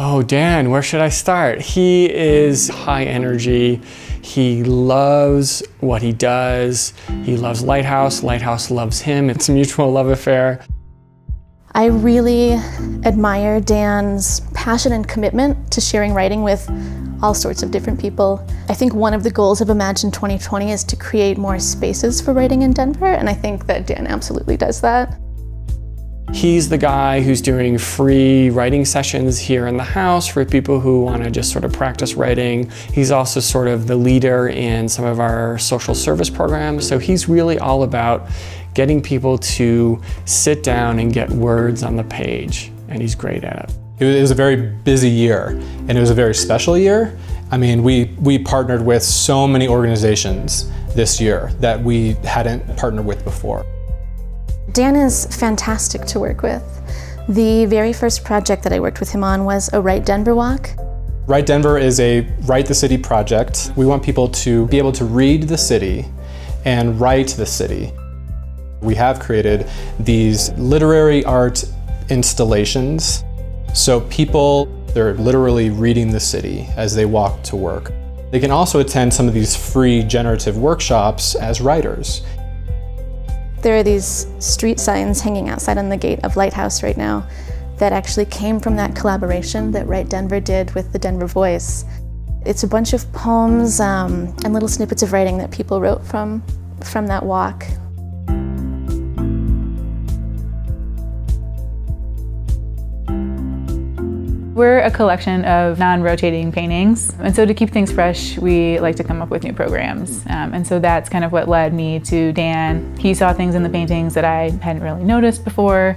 Oh, Dan, where should I start? He is high energy. He loves what he does. He loves Lighthouse. Lighthouse loves him. It's a mutual love affair. I really admire Dan's passion and commitment to sharing writing with all sorts of different people. I think one of the goals of Imagine 2020 is to create more spaces for writing in Denver, and I think that Dan absolutely does that. He's the guy who's doing free writing sessions here in the house for people who want to just sort of practice writing. He's also sort of the leader in some of our social service programs, so he's really all about getting people to sit down and get words on the page, and he's great at it. It was a very busy year, and it was a very special year. I mean, we partnered with so many organizations this year that we hadn't partnered with before. Dan is fantastic to work with. The very first project that I worked with him on was a Write Denver walk. Write Denver is a Write the City project. We want people to be able to read the city and write the city. We have created these literary art installations. So people, they're literally reading the city as they walk to work. They can also attend some of these free generative workshops as writers. There are these street signs hanging outside on the gate of Lighthouse right now that actually came from that collaboration that Write Denver did with the Denver Voice. It's a bunch of poems and little snippets of writing that people wrote from that walk. We're a collection of non-rotating paintings, and so to keep things fresh, we like to come up with new programs. And so that's kind of what led me to Dan. He saw things in the paintings that I hadn't really noticed before,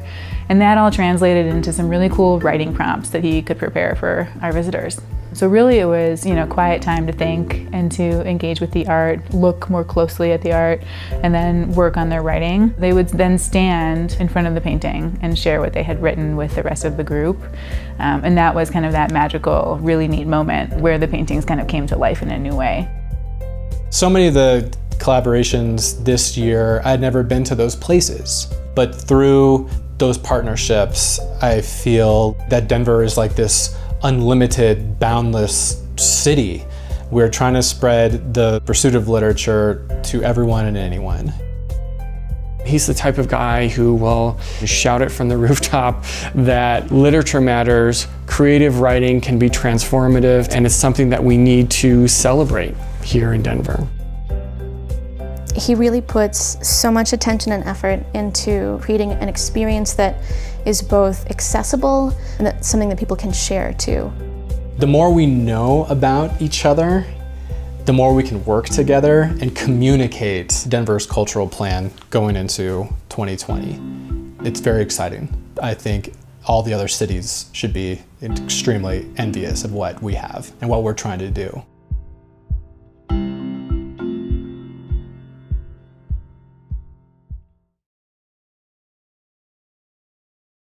and that all translated into some really cool writing prompts that he could prepare for our visitors. So really it was, quiet time to think and to engage with the art, look more closely at the art, and then work on their writing. They would then stand in front of the painting and share what they had written with the rest of the group. And that was kind of that magical, really neat moment where the paintings kind of came to life in a new way. So many of the collaborations this year, I'd never been to those places, but through those partnerships, I feel that Denver is like this unlimited, boundless city. We're trying to spread the pursuit of literature to everyone and anyone. He's the type of guy who will shout it from the rooftop that literature matters, creative writing can be transformative, and it's something that we need to celebrate here in Denver. He really puts so much attention and effort into creating an experience that is both accessible and that's something that people can share too. The more we know about each other, the more we can work together and communicate Denver's cultural plan going into 2020. It's very exciting. I think all the other cities should be extremely envious of what we have and what we're trying to do.